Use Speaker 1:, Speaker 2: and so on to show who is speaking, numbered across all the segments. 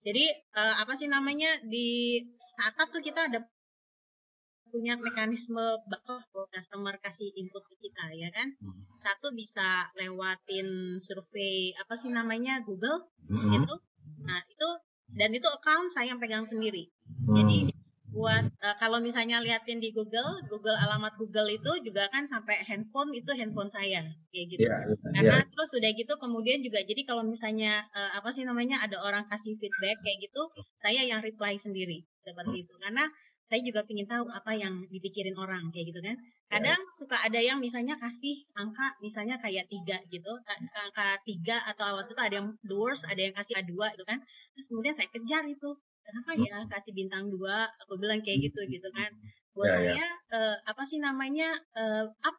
Speaker 1: Jadi apa sih namanya, di startup tuh kita ada punya mekanisme bakal customer kasih input ke kita ya kan. Satu bisa lewatin survei apa sih namanya Google gitu. Nah itu, dan itu account saya yang pegang sendiri. Jadi buat kalau misalnya liatin di Google alamat Google itu juga kan sampai handphone itu handphone saya kayak gitu. Karena terus udah gitu kemudian juga jadi kalau misalnya apa sih namanya ada orang kasih feedback kayak gitu, saya yang reply sendiri seperti itu. Karena saya juga ingin tahu apa yang dipikirin orang kayak gitu kan. Kadang suka ada yang misalnya kasih angka misalnya kayak 3 gitu, angka 3 atau waktu itu ada yang the worst, ada yang kasih A2 itu kan. Terus kemudian saya kejar itu. Kenapa ya kasih bintang 2? Aku bilang kayak gitu kan. Buat saya apa sih namanya up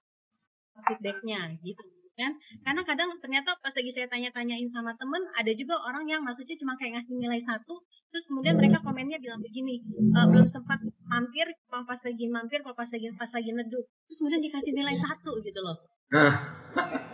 Speaker 1: feedbacknya gitu kan. Karena kadang ternyata pas lagi saya tanya-tanyain sama temen, ada juga orang yang maksudnya cuma kayak ngasih nilai 1, terus kemudian mereka komennya bilang begini, belum sempat mampir, pas lagi mampir, pas lagi neduh, terus kemudian dikasih nilai 1 gitu loh.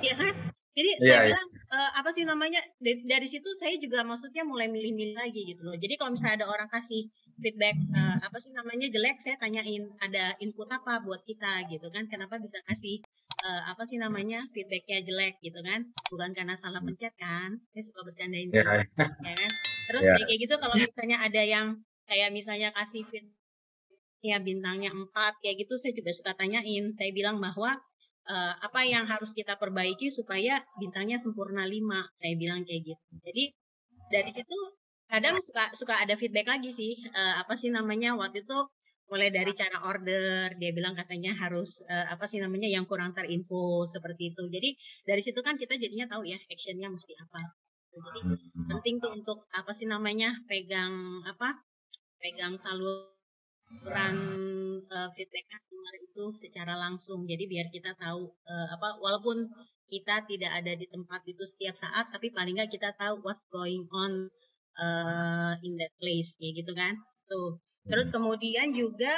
Speaker 1: Iya kan? Jadi saya bilang apa sih namanya, dari situ saya juga maksudnya mulai milih-milih lagi gitu loh. Jadi kalau misalnya ada orang kasih feedback apa sih namanya jelek, saya tanyain ada input apa buat kita gitu kan, kenapa bisa kasih apa sih namanya feedbacknya jelek gitu kan, bukan karena salah pencet kan. Saya suka bercandain kayak gitu ya kan. Terus kayak gitu kalau misalnya ada yang kayak misalnya kasih feedback ya bintangnya 4 kayak gitu, saya juga suka tanyain. Saya bilang bahwa apa yang harus kita perbaiki supaya bintangnya sempurna 5, saya bilang kayak gitu. Jadi dari situ kadang suka ada feedback lagi sih, apa sih namanya waktu itu mulai dari cara order, dia bilang katanya harus apa sih namanya yang kurang terinfo seperti itu. Jadi dari situ kan kita jadinya tahu ya actionnya mesti apa. Jadi penting tuh untuk apa sih namanya pegang saluran feedback customer itu secara langsung. Jadi biar kita tahu apa walaupun kita tidak ada di tempat itu setiap saat, tapi paling nggak kita tahu what's going on in that place kayak gitu kan. Tuh. Terus kemudian juga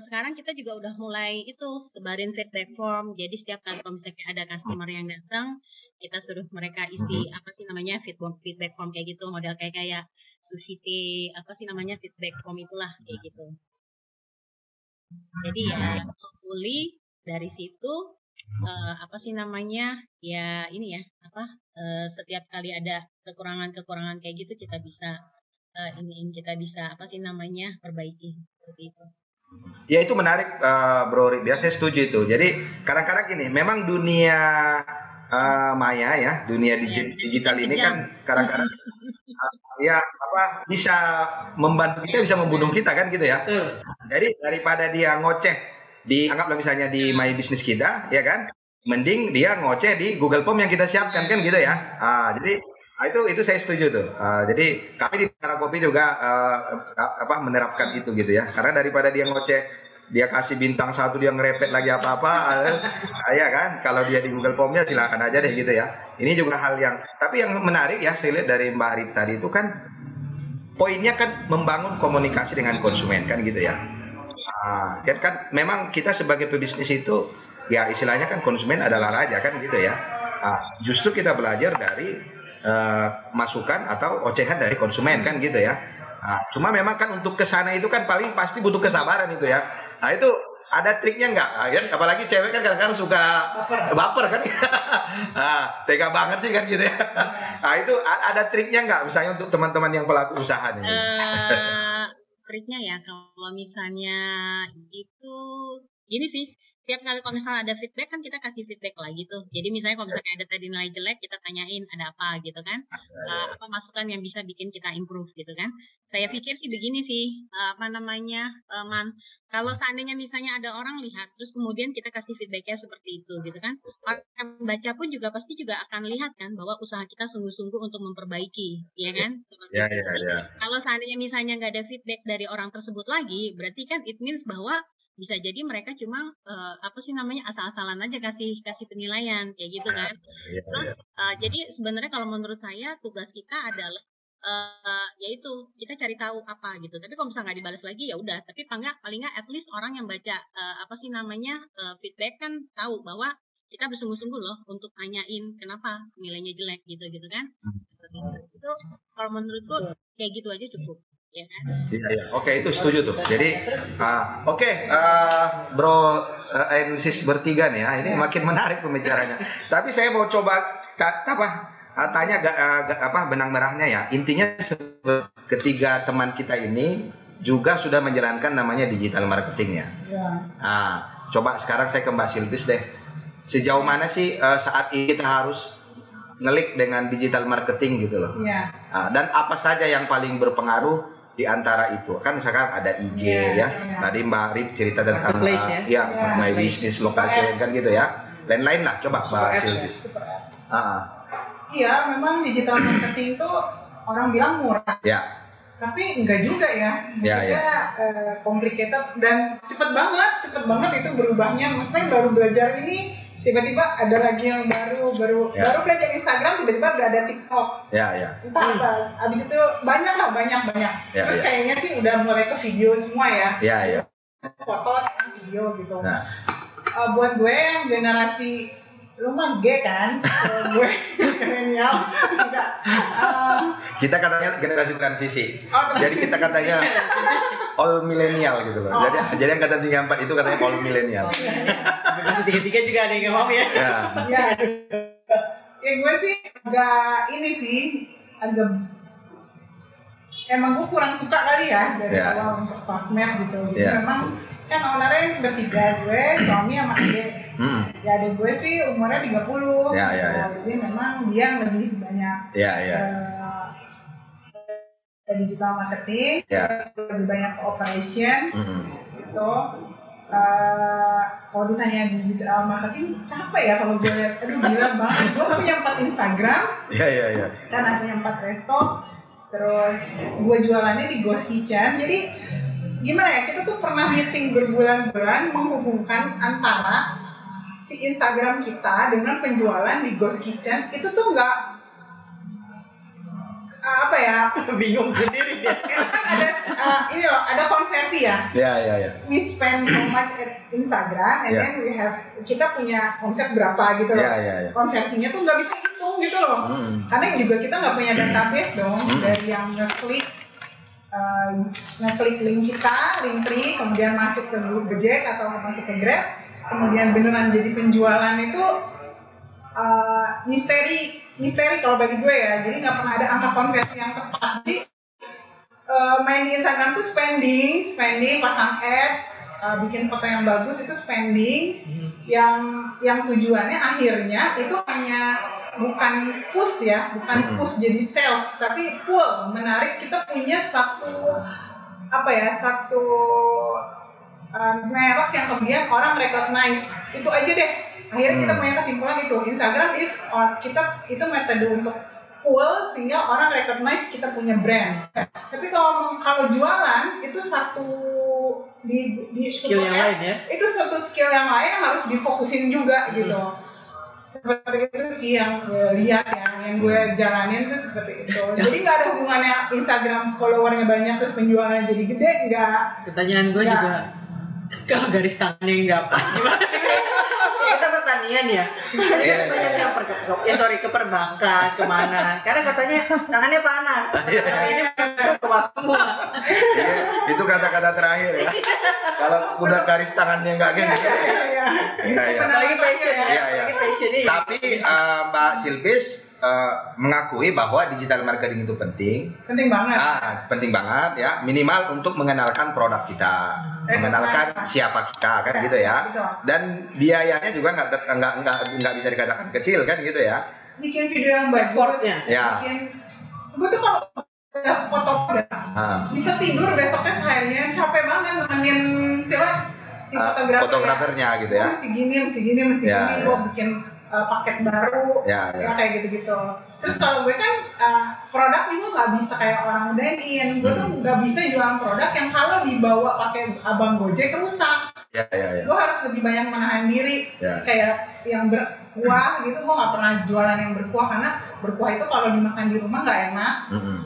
Speaker 1: sekarang kita juga udah mulai itu sebarin feedback form. Jadi setiap kali kalau misalnya ada customer yang datang, kita suruh mereka isi apa sih namanya feedback form kayak gitu, model kayak sushi tea apa sih namanya feedback form itulah kayak gitu. Jadi ya hopefully dari situ apa sih namanya ya ini ya apa setiap kali ada kekurangan-kekurangan kayak gitu kita bisa kita bisa apa sih namanya perbaiki seperti itu.
Speaker 2: Ya itu menarik Bro Rik, saya setuju itu. Jadi kadang-kadang gini, memang dunia maya ya, dunia digital ini kan kadang-kadang ya apa bisa membantu kita bisa membunuh kita kan gitu ya. Jadi daripada dia ngoceh anggaplah misalnya di My Business kita ya kan, mending dia ngoceh di Google Form yang kita siapkan kan gitu ya. Jadi itu saya setuju tuh. Jadi kami di Cara Kopi juga apa menerapkan itu gitu ya. Karena daripada dia ngoceh dia kasih bintang 1 dia ngerepet lagi apa-apa ya kan kalau dia di Google Form-nya silakan aja deh gitu ya. Ini juga hal yang tapi yang menarik ya saya lihat dari Mbak Arif tadi itu kan poinnya kan membangun komunikasi dengan konsumen kan gitu ya. Kan memang kita sebagai pebisnis itu ya istilahnya kan konsumen adalah raja kan gitu ya. Justru kita belajar dari masukan atau ocehan dari konsumen kan gitu ya. Cuma memang kan untuk kesana itu kan paling pasti butuh kesabaran itu ya. Itu ada triknya nggak? Kan apalagi cewek kan kadang-kadang suka baper kan. Tega banget sih kan gitu ya. Itu ada triknya nggak misalnya untuk teman-teman yang pelaku usaha nih?
Speaker 1: Triknya ya kalau misalnya itu gini sih, tiap kali kalau misalnya ada feedback kan kita kasih feedback lagi tuh. Jadi misalnya kalau misalnya ada tadi nilai jelek kita tanyain ada apa gitu kan, apa masukan yang bisa bikin kita improve gitu kan. Saya pikir sih begini sih, apa namanya kalau seandainya misalnya ada orang lihat terus kemudian kita kasih feedbacknya seperti itu gitu kan, orang baca pun juga pasti juga akan lihat kan bahwa usaha kita sungguh-sungguh untuk memperbaiki, ya kan? Seperti itu. Jadi kalau seandainya misalnya nggak ada feedback dari orang tersebut lagi, berarti kan it means bahwa bisa jadi mereka cuma apa sih namanya asal-asalan aja kasih penilaian kayak gitu kan. Terus jadi sebenarnya kalau menurut saya tugas kita adalah yaitu kita cari tahu apa gitu. Tapi kalau misalnya nggak dibalas lagi ya udah. Tapi paling nggak at least orang yang baca apa sih namanya feedback kan tahu bahwa kita bersungguh-sungguh loh untuk tanyain kenapa nilainya jelek gitu kan. Itu kalau menurutku kayak gitu aja cukup, ya kan?
Speaker 2: Iya. Oke, itu setuju tuh. Jadi Bro and Sis bertiga nih ya, ini makin menarik pembicaranya. Tapi saya mau coba tanya benang merahnya ya. Intinya ketiga teman kita ini juga sudah menjalankan namanya digital marketing ya. Coba sekarang saya ke Mbak Silvis deh. Sejauh mana sih saat ini kita harus ngelik dengan digital marketing gitu loh? Dan apa saja yang paling berpengaruh di antara itu? Kan misalkan ada IG ya. Tadi Mbak Rip cerita tentang my business location kan gitu ya. Lain-lain lah, coba Mbak Silvis.
Speaker 3: Iya, memang digital marketing tuh orang bilang murah. Tapi enggak juga ya. Maksudnya complicated dan cepet banget itu berubahnya. Maksudnya baru belajar ini tiba-tiba ada lagi yang baru belajar Instagram, tiba-tiba udah ada TikTok. Entah apa. Abis itu banyak. Terus kayaknya sih udah mulai ke video semua ya. Foto sama video gitu. Buat gue yang generasi lu mah G kan, gue milenial, enggak.
Speaker 2: Kita katanya generasi transisi. Jadi kita katanya all milenial gitu loh. Jadi yang kata 34 itu katanya all milenial.
Speaker 4: Generasi 33 juga ada yang nggak mau ya.
Speaker 3: Ya gue sih emang gue kurang suka kali ya dari awal untuk sosmed gitu. Jadi memang kan ownernya bertiga, gue, suami sama adik. Ya adik gue sih umurnya 30. Jadi memang dia lebih banyak digital marketing, lebih banyak ke operation gitu. Kalau ditanya digital marketing capek ya kalau gue lihat, aduh gila banget. Gue punya 4 Instagram, kan ada punya 4 resto, terus gue jualannya di Ghost Kitchen. Jadi gimana ya, kita tuh pernah meeting berbulan-bulan menghubungkan antara si Instagram kita dengan penjualan di Ghost Kitchen. Itu tuh nggak
Speaker 4: bingung sendiri dia.
Speaker 3: Kan ada ada konversi ya. We spend how much at Instagram and then kita punya omset berapa gitu loh. Konversinya tuh nggak bisa hitung gitu loh. Karena juga kita nggak punya database dong dari yang ngeklik link kita, Linktree, kemudian masuk ke Gojek atau masuk ke Grab, kemudian beneran jadi penjualan itu misteri kalau bagi gue ya. Jadi nggak pernah ada angka konversi yang tepat. Jadi main di Instagram tuh spending, pasang ads, bikin foto yang bagus itu spending, yang tujuannya akhirnya itu hanya bukan push jadi sales, tapi pull, menarik. Kita punya satu merek yang kemudian orang recognize. Itu aja deh. Akhirnya kita punya kesimpulan itu Instagram itu metode untuk pull sehingga orang recognize kita punya brand. Tapi kalau jualan itu satu di
Speaker 4: skill yang lain ya.
Speaker 3: Itu satu skill yang lain yang harus difokusin juga gitu. Seperti itu sih yang gue lihat yang gue jalanin tuh seperti itu. Jadi nggak ada hubungannya Instagram followernya banyak terus penjualannya jadi gede, nggak.
Speaker 4: Pertanyaan gue juga, kalau garis tangannya nggak pas gimana? Kita pertanian ya. Ke perbankan, kemana? Karena katanya tangannya panas. Ini waktu.
Speaker 2: Itu kata-kata terakhir ya. Kalau udah garis tangannya nggak gini.
Speaker 3: Lagi passion ya.
Speaker 2: Tapi Mbak Silvis mengakui bahwa digital marketing itu penting banget. Penting banget ya, minimal untuk mengenalkan produk kita, mengenalkan siapa kita kan gitu ya. Dan biayanya juga nggak bisa dikatakan kecil kan gitu ya.
Speaker 3: Bikin video yang bagus, gue tuh kalau foto bisa tidur besoknya seharian, capek banget nemenin si fotografernya
Speaker 2: gitu ya.
Speaker 3: Mesti gini, gue bikin paket baru, kayak gitu-gitu. Terus kalau gue kan produk juga nggak bisa kayak orang dine-in. Gue tuh nggak bisa jualan produk yang kalau dibawa pakai abang Gojek rusak. Gue harus lebih banyak menahan diri, kayak yang berkuah gitu. Gue nggak pernah jualan yang berkuah karena berkuah itu kalau dimakan di rumah nggak enak,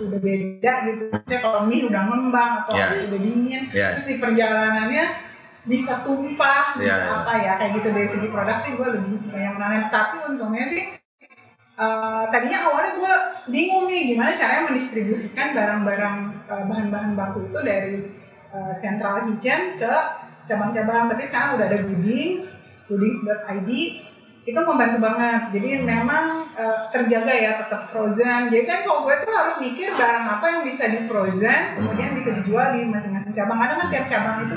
Speaker 3: udah beda gitu. Kalau mie udah ngembang atau udah dingin, terus di perjalanannya bisa tumpah, bisa apa ya kayak gitu. Dari segi produk sih gue lebih banyak menanam, tapi untungnya sih tadinya awalnya gue bingung nih gimana caranya mendistribusikan barang-barang bahan-bahan baku itu dari Central Kitchen ke cabang-cabang. Tapi sekarang udah ada goodings.id, itu membantu banget. Jadi memang terjaga ya, tetap frozen. Jadi kan kalau gue tuh harus mikir barang apa yang bisa di frozen kemudian bisa dijual di masing-masing cabang. Kadang kan tiap cabang itu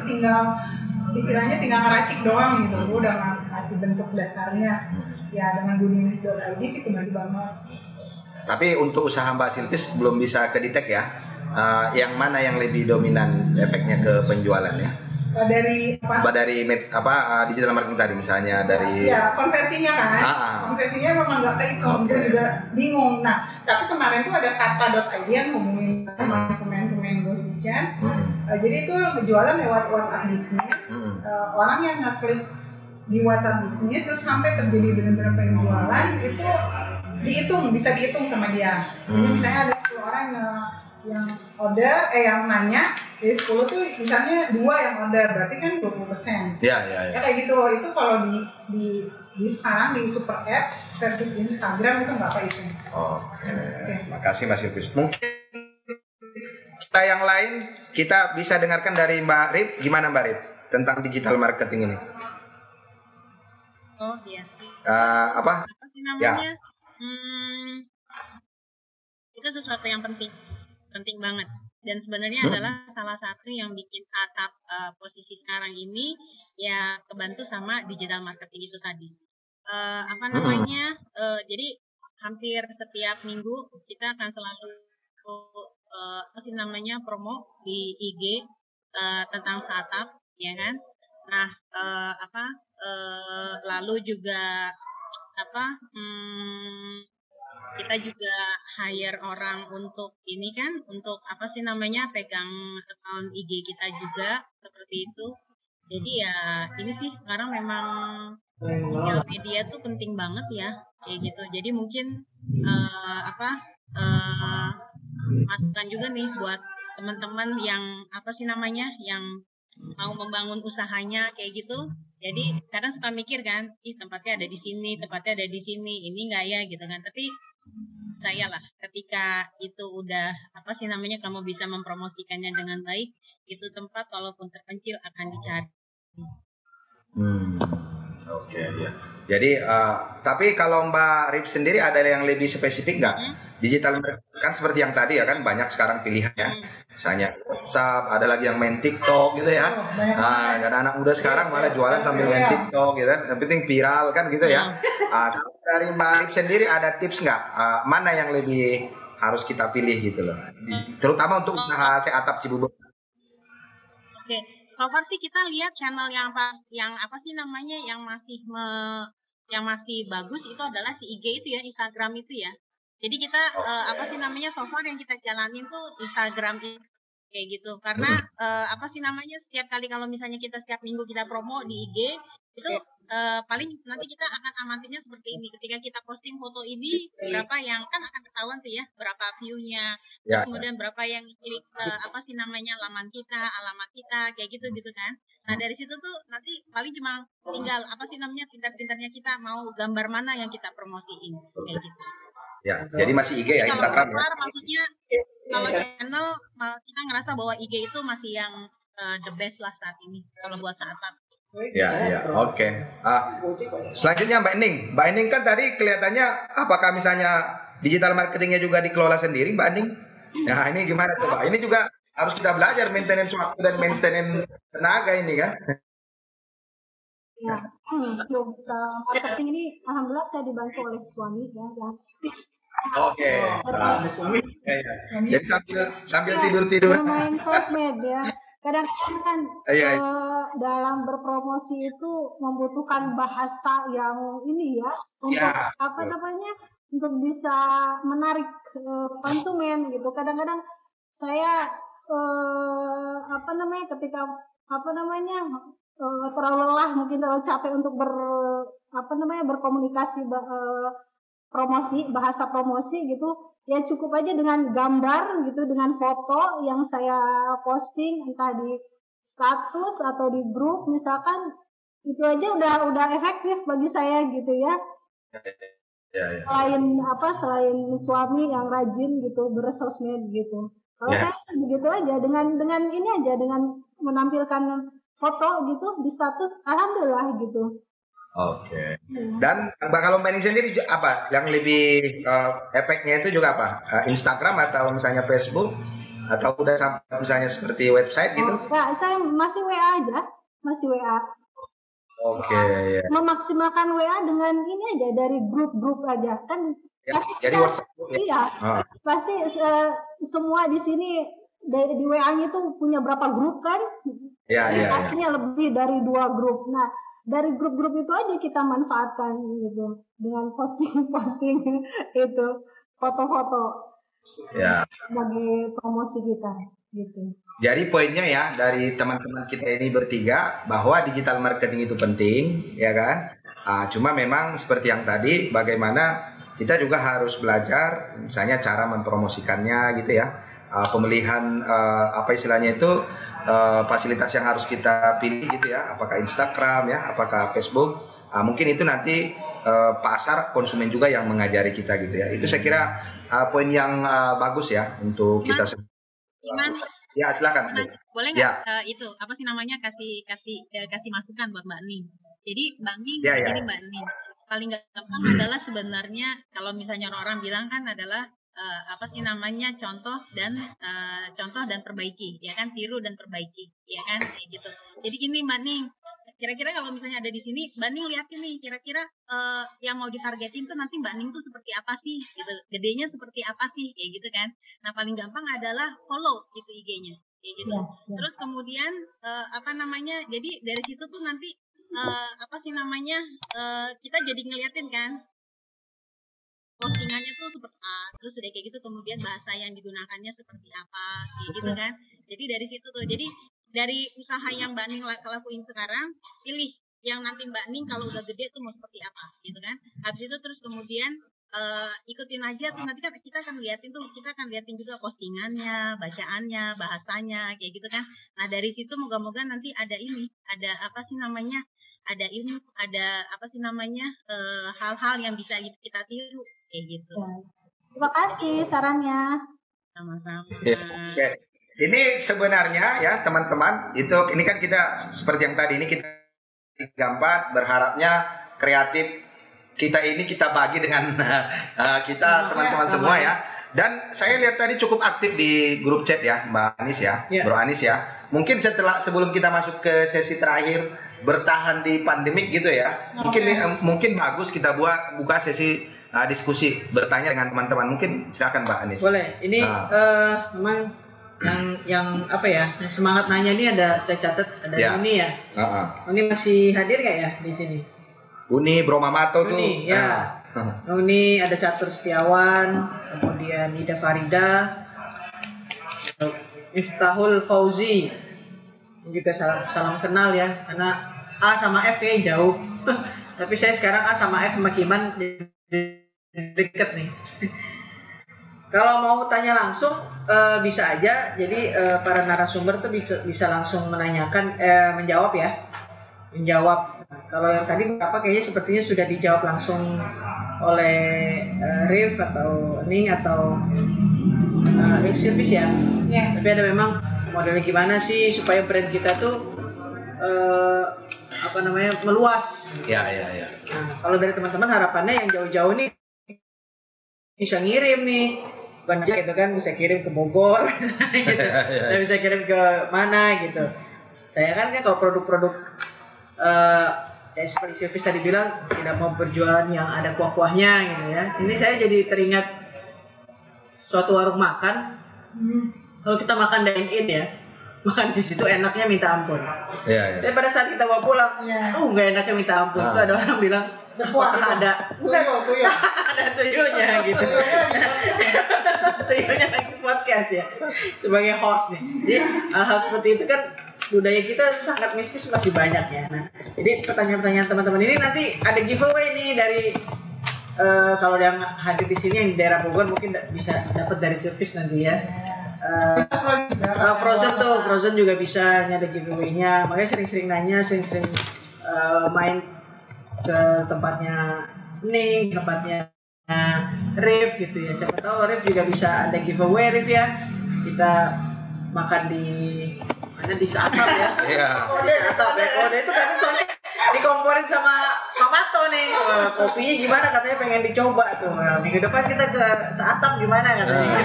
Speaker 3: istilahnya tinggal ngeracik doang gitu. Gue udah ngasih bentuk dasarnya. Ya dengan goodings.id sih kebantu banget.
Speaker 2: Tapi untuk usaha Mbak Silvis belum bisa kedetek ya. Yang mana yang lebih dominan efeknya ke penjualannya?
Speaker 3: Dari
Speaker 2: digital marketing tadi misalnya dari
Speaker 3: konversinya kan. Konversinya memang nggak kehitung. Gue juga bingung. Nah, tapi kemarin tuh ada kata.id yang ngomongin sama pemain-pemain Ghost Kitchen. Jadi itu jualan lewat WhatsApp bisnis. Orang yang ngeklik di WhatsApp bisnis terus sampai terjadi benar-benar penjualan itu bisa dihitung sama dia. Jadi misalnya ada 10 orang yang order, yang nanya, dari 10 tuh misalnya 2 yang order, berarti kan 20%. Ya kayak gitu. Itu kalau di sekarang di super app versus Instagram itu nggak kehitung.
Speaker 2: Oke. Makasih Mas Silvis. Mungkin kita yang lain kita bisa dengarkan dari Mbak Rip. Gimana Mbak Rip tentang digital marketing ini?
Speaker 1: Oh iya.
Speaker 2: Apa
Speaker 1: sih namanya? Itu sesuatu yang penting banget. Dan sebenarnya adalah salah satu yang bikin startup posisi sekarang ini ya kebantu sama digital marketing itu tadi. Jadi hampir setiap minggu kita akan selalu promo di IG tentang startup, ya kan? Nah, lalu juga kita juga hire orang untuk ini kan, untuk pegang account IG kita juga seperti itu. Jadi ya ini sih sekarang memang sosial media tuh penting banget ya kayak gitu. Jadi mungkin masukan juga nih buat teman-teman yang yang mau membangun usahanya kayak gitu. Jadi kadang suka mikir kan, tempatnya ada di sini, ini enggak ya gitu kan. Tapi saya lah ketika itu udah kamu bisa mempromosikannya dengan baik, itu tempat walaupun terpencil akan dicari.
Speaker 2: Oke, ya. Jadi tapi kalau Mbak Rip sendiri ada yang lebih spesifik nggak? Digital kan seperti yang tadi ya kan, banyak sekarang pilihannya. Misalnya WhatsApp, ada lagi yang main TikTok gitu ya. Dan anak muda sekarang malah jualan sambil main TikTok gitu kan. Yang penting viral kan gitu ya. Kalau dari Mbak Rip sendiri ada tips nggak? Mana yang lebih harus kita pilih gitu loh? Terutama untuk usaha startup Cibubur.
Speaker 1: Oke. So far sih kita lihat channel yang masih bagus itu adalah si IG itu ya, Instagram itu ya. Jadi kita so far yang kita jalanin tuh Instagram itu kayak gitu. Karena setiap kali kalau misalnya kita setiap minggu kita promo di IG itu paling nanti kita akan amatinya seperti ini. Ketika kita posting foto ini, berapa yang kan akan ketahuan tuh ya, berapa view-nya, kemudian berapa yang klik laman kita, alamat kita, kayak gitu kan. Nah dari situ tuh nanti paling cuma tinggal pintar-pintarnya kita mau gambar mana yang kita promosiin kayak gitu.
Speaker 2: Ya, jadi masih IG ya, Instagram ya.
Speaker 1: Maksudnya kalau channel kita ngerasa bahwa IG itu masih yang the best lah saat ini kalau buat startup.
Speaker 2: Ya, oke. Selanjutnya Mbak Ening kan tadi kelihatannya apakah misalnya digital marketingnya juga dikelola sendiri Mbak Ening? Nah ini gimana coba? Ini juga harus kita belajar maintenance waktu dan maintenance tenaga ini kan?
Speaker 5: Ya, marketing ini alhamdulillah saya dibantu oleh suami ya.
Speaker 2: Oke. Jadi sambil tidur.
Speaker 5: Bermain sosmed ya. Kadang-kadang kan dalam berpromosi itu membutuhkan bahasa yang ini ya untuk untuk bisa menarik konsumen gitu. Kadang-kadang saya ketika terlalu lelah, mungkin terlalu capek untuk berkomunikasi bahasa promosi gitu, ya cukup aja dengan gambar gitu, dengan foto yang saya posting entah di status atau di grup misalkan, itu aja udah efektif bagi saya gitu ya. Selain suami yang rajin gitu bersosmed gitu. Kalau saya begitu aja dengan ini aja, dengan menampilkan foto gitu di status, alhamdulillah gitu.
Speaker 2: Oke. Dan kalau Mbak Ning sendiri apa yang lebih efeknya itu juga apa? Instagram atau misalnya Facebook atau udah sampai misalnya seperti website gitu?
Speaker 5: Ya, saya masih WA aja, masih WA.
Speaker 2: Oke. Ya.
Speaker 5: Memaksimalkan WA dengan ini aja, dari grup-grup aja kan.
Speaker 2: Ya, jadi WhatsApp.
Speaker 5: Iya. Pasti semua di sini di WA-nya itu punya berapa grup kan? Iya. Pastinya lebih dari 2 grup. Nah, dari grup-grup itu aja kita manfaatkan gitu dengan posting itu foto-foto. Ya. Sebagai promosi kita gitu.
Speaker 2: Jadi poinnya ya dari teman-teman kita ini bertiga bahwa digital marketing itu penting, ya kan? Cuma memang seperti yang tadi, bagaimana kita juga harus belajar, misalnya cara mempromosikannya gitu ya, pemilihan apa istilahnya itu fasilitas yang harus kita pilih gitu ya, apakah Instagram ya, apakah Facebook, mungkin itu nanti pasar konsumen juga yang mengajari kita gitu ya. Itu saya kira poin yang bagus ya untuk kita. Ya, silakan.
Speaker 1: Boleh nggak itu apa sih namanya kasih masukan buat Mbak Ning. Jadi Mbak Ning, ini Mbak Ning paling gampang adalah sebenarnya kalau misalnya orang bilang kan adalah apa sih namanya contoh dan perbaiki, ya kan, tiru dan perbaiki, ya kan, kayak gitu. Jadi gini Mbak Ning, kira-kira kalau misalnya ada di sini, Mbak Ning lihatin nih, kira-kira yang mau ditargetin tuh nanti Mbak Ning tuh seperti apa sih, gitu, gedenya seperti apa sih, kayak gitu kan. Nah paling gampang adalah follow gitu IG-nya, kayak gitu. Ya. Terus kemudian apa namanya, jadi dari situ tuh nanti apa sih namanya kita jadi ngeliatin kan postingannya tuh seperti apa, terus udah kayak gitu kemudian bahasa yang digunakannya seperti apa, kayak gitu kan. Jadi dari situ tuh, jadi dari usaha yang Mbak Ning lakuin sekarang, pilih yang nanti Mbak Ning kalau udah gede tuh mau seperti apa, gitu kan. Habis itu terus kemudian ikutin aja tuh, nanti kan kita akan liatin juga postingannya, bacaannya, bahasanya, kayak gitu kan. Nah dari situ moga-moga nanti ada apa sih namanya, ada apa sih namanya hal-hal yang bisa kita tiru, kayak gitu.
Speaker 5: Terima kasih sarannya.
Speaker 1: Sama-sama.
Speaker 2: Oke. Ini sebenarnya ya teman-teman, ini kan kita seperti yang tadi ini kita gambar, berharapnya kreatif kita bagi dengan kita teman-teman semua ya. Dan saya lihat tadi cukup aktif di grup chat ya Mbak Anis ya, Bro Anis ya. Mungkin sebelum kita masuk ke sesi terakhir bertahan di pandemik gitu ya, mungkin bagus kita buka sesi diskusi bertanya dengan teman-teman. Mungkin silakan Mbak Anis.
Speaker 4: Boleh. Ini memang yang apa ya, yang semangat nanya ini saya catat ada Uni ya. Uni masih hadir nggak ya di sini?
Speaker 2: Uni Bro Mamato tuh.
Speaker 4: Uni ya. Uni ada Catur Setiawan, kemudian Ida Farida, Miftahul Fauzi, juga salam kenal ya, karena A sama F kayaknya jauh. Tapi saya sekarang A sama F sama Kiman deket nih. Kalau mau tanya langsung bisa aja. Jadi para narasumber tuh bisa langsung menjawab ya. Kalau yang tadi berapa kayaknya sepertinya sudah dijawab langsung oleh Rif atau Ning atau Rif Service ya. Tapi ada memang modelnya gimana sih supaya brand kita tuh meluas.
Speaker 2: Ya.
Speaker 4: Nah, kalau dari teman-teman harapannya yang jauh-jauh nih bisa ngirim nih, bukan aja gitu kan, bisa kirim ke Bogor, gitu. Dan bisa kirim ke mana gitu. Saya kan kalau produk-produk seperti Service tadi bilang tidak mau berjualan yang ada kuah-kuahnya gitu ya. Ini saya jadi teringat suatu warung makan. Kalau kita makan dine-in ya, makan di situ enaknya minta ampun.
Speaker 2: Iya.
Speaker 4: Tapi pada saat kita bawa pulang, nggak enaknya minta ampun. Itu ada orang bilang, ada tuyulnya gitu. Tuyulnya lagi podcast ya, sebagai host nih. Jadi hal-hal seperti itu kan budaya kita sangat mistis, masih banyak ya. Nah, jadi pertanyaan-pertanyaan teman-teman ini nanti ada giveaway nih dari kalau yang hadir di sini yang di daerah Bogor mungkin bisa dapat dari Service nanti ya. Frozen juga bisa ada giveaway-nya. Makanya sering-sering nanya, sering-sering main ke tempatnya Ning, tempatnya Rif gitu ya. Siapa tahu Rif juga bisa ada giveaway Rif ya. Kita makan di mana, di Satap ya.
Speaker 2: Iya.
Speaker 4: Di Satap ya. Kode itu kan soalnya dikomporin sama Mamato nih. Kopinya gimana katanya, pengen dicoba tuh. Nah, minggu depan kita ke Satap gimana katanya.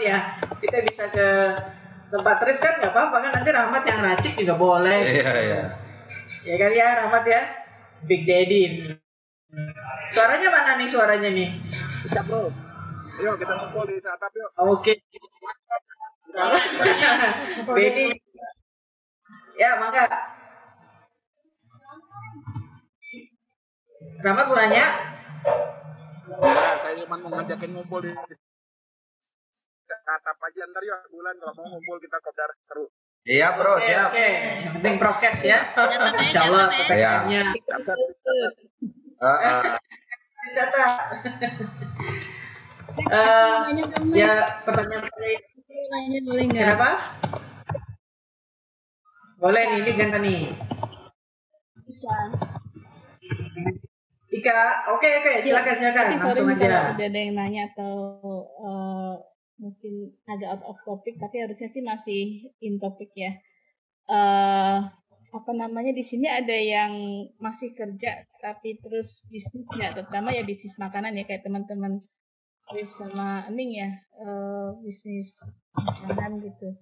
Speaker 4: Ya, kita bisa ke tempat Rif kan nggak apa-apa kan, nanti Rahmat yang racik juga boleh.
Speaker 2: Iya.
Speaker 4: Ya kan ya Rahmat ya, Big Daddy. Suaranya mana nih suaranya nih?
Speaker 6: Kita bro, ayo kita ngumpul di Satap yuk.
Speaker 4: Oke. Daddy. Ya mangga. Rahmat mau nanya?
Speaker 6: Ya, saya cuma mau ngajakin ngumpul di Satap aja ntar yuk, bulan kalau mau ngumpul kita kopdar seru.
Speaker 2: Iya bro, siap.
Speaker 4: Oke, yang penting prokes ya. Insya Allah PPKM-nya. Catat. Ya pertanyaan
Speaker 1: Nanya boleh nggak?
Speaker 4: kenapa? Boleh nih, ini ganti nih. Ika, oke, silakan.
Speaker 7: Tapi sorry
Speaker 4: Langsung
Speaker 7: nih kalau
Speaker 4: aja.
Speaker 7: udah ada yang nanya atau mungkin agak out of topic, tapi harusnya sih masih in topic ya. Apa namanya, di sini ada yang masih kerja tapi terus bisnis nggak, terutama ya bisnis makanan ya, kayak teman-teman Rif sama Ening ya, bisnis makanan gitu.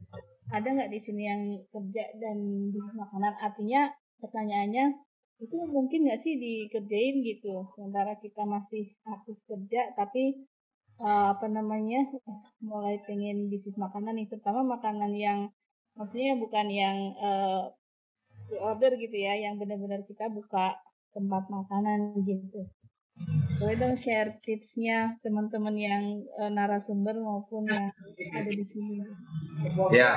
Speaker 7: Ada nggak di sini yang kerja dan bisnis makanan? Artinya pertanyaannya, itu mungkin nggak sih dikerjain gitu, sementara kita masih aktif kerja tapi apa namanya, mulai pengen bisnis makanan nih, terutama makanan yang maksudnya bukan yang order gitu ya, yang benar-benar kita buka tempat makanan gitu. Boleh dong share tipsnya teman-teman yang narasumber maupun yang ada di sini.
Speaker 2: Ya.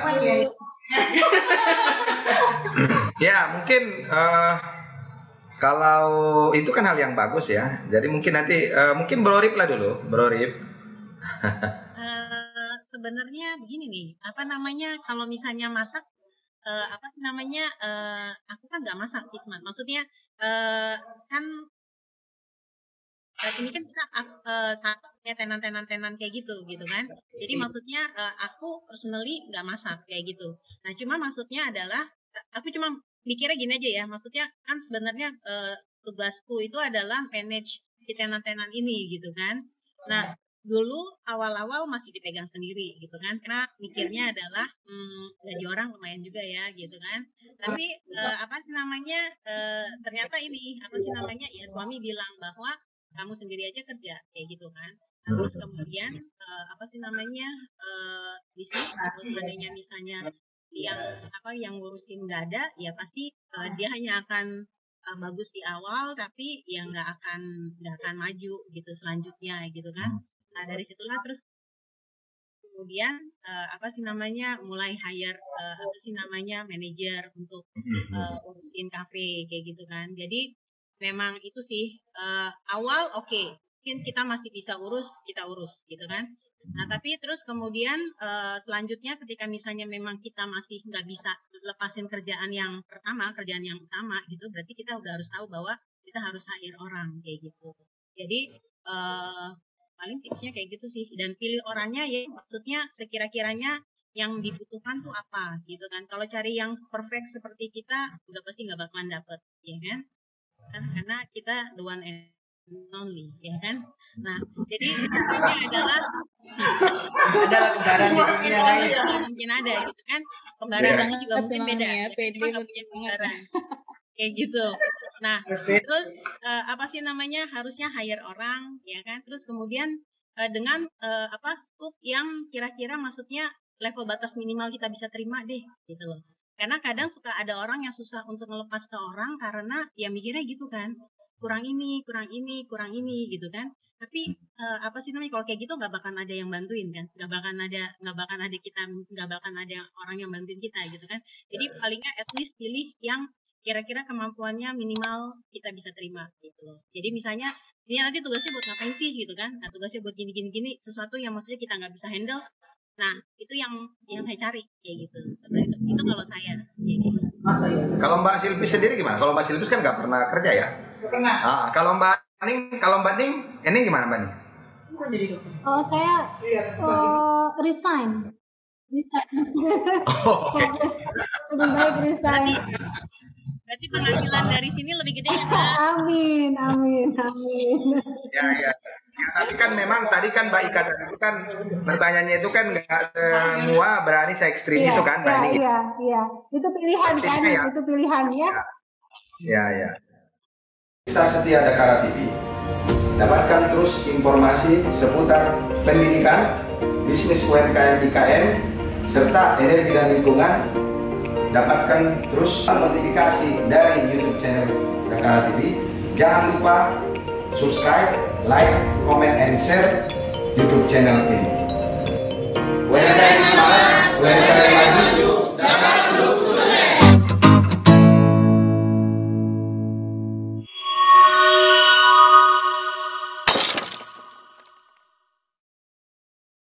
Speaker 2: Ya mungkin kalau itu kan hal yang bagus ya. Jadi mungkin nanti mungkin Bro Rip lah dulu, Bro Rip.
Speaker 1: Sebenarnya begini nih, apa namanya, kalau misalnya masak, apa sih namanya, aku kan nggak masak Isman, maksudnya kan ini kan kita kayak tenan kayak gitu kan, jadi maksudnya aku personally nggak masak kayak gitu. Nah cuma maksudnya adalah aku cuma mikirnya gini aja ya, maksudnya kan sebenarnya tugasku itu adalah manage si tenan-tenan ini gitu kan. Nah dulu awal-awal masih dipegang sendiri gitu kan, karena mikirnya adalah gaji orang lumayan juga ya gitu kan. Tapi apa sih namanya, ternyata ini apa sih namanya, ya suami bilang bahwa kamu sendiri aja kerja kayak gitu kan. Terus kemudian apa sih namanya, bisnis terus adanya misalnya yang ngurusin nggak ada, ya pasti dia hanya akan bagus di awal tapi ya nggak akan maju gitu selanjutnya gitu kan. Nah dari situlah terus kemudian apa sih namanya, mulai hire apa sih namanya, manajer untuk urusin kafe kayak gitu kan. Jadi memang itu sih awal oke, mungkin kita masih bisa kita urus gitu kan. Nah tapi terus kemudian selanjutnya ketika misalnya memang kita masih nggak bisa lepasin kerjaan yang utama gitu, berarti kita udah harus tahu bahwa kita harus hire orang kayak gitu. Jadi paling tipsnya kayak gitu sih, dan pilih orangnya ya, maksudnya sekira-kiranya yang dibutuhkan tuh apa gitu kan. Kalau cari yang perfect seperti kita udah pasti nggak bakalan dapet ya kan, karena kita the one and only ya kan. Nah jadi caranya adalah
Speaker 4: kembaran di dunia lain.
Speaker 1: Mungkin ada gitu kan, kembaran juga mungkin beda ya, kita nggak punya kembaran kayak gitu. Nah terus apa sih namanya, harusnya hire orang ya kan. Terus kemudian dengan apa scope yang kira-kira maksudnya level batas minimal kita bisa terima deh gitu loh. Karena kadang suka ada orang yang susah untuk ngelepas ke orang karena ya mikirnya gitu kan, kurang ini gitu kan. Tapi apa sih namanya, kalau kayak gitu nggak bakalan ada yang bantuin kan, nggak bakalan ada orang yang bantuin kita gitu kan. Jadi palingnya at least pilih yang kira-kira kemampuannya minimal kita bisa terima gitu loh. Jadi misalnya ini nanti tugasnya buat ngapain sih gitu kan, nah tugasnya buat gini sesuatu yang maksudnya kita nggak bisa handle. Nah itu yang saya cari kayak gitu. Sebenarnya itu kalau saya kayak gitu.
Speaker 2: Kalau Mbak Silvis sendiri gimana? Kalau Mbak Silvis kan nggak pernah kerja ya?
Speaker 3: Pernah.
Speaker 2: Kalau Mbak Ning gimana Mbak Ning?
Speaker 5: Oh saya resign.
Speaker 2: Oh, okay.
Speaker 5: Lebih baik resign.
Speaker 1: Berarti penghasilan dari sini lebih gede ya Kak?
Speaker 5: Amin.
Speaker 2: Ya, tapi kan memang tadi kan Mbak Ika tadi itu kan pertanyaannya itu kan nggak semua berani se ekstrim itu kan Mbak Ning.
Speaker 5: Iya. Itu pilihan kan, itu pilihan ya.
Speaker 2: Ya. Bisa setia Dakara TV. Dapatkan terus informasi seputar pendidikan, bisnis UMKM IKM, serta energi dan lingkungan. Dapatkan terus notifikasi dari YouTube channel Dakara TV. Jangan lupa subscribe, like, comment, and share YouTube channel ini.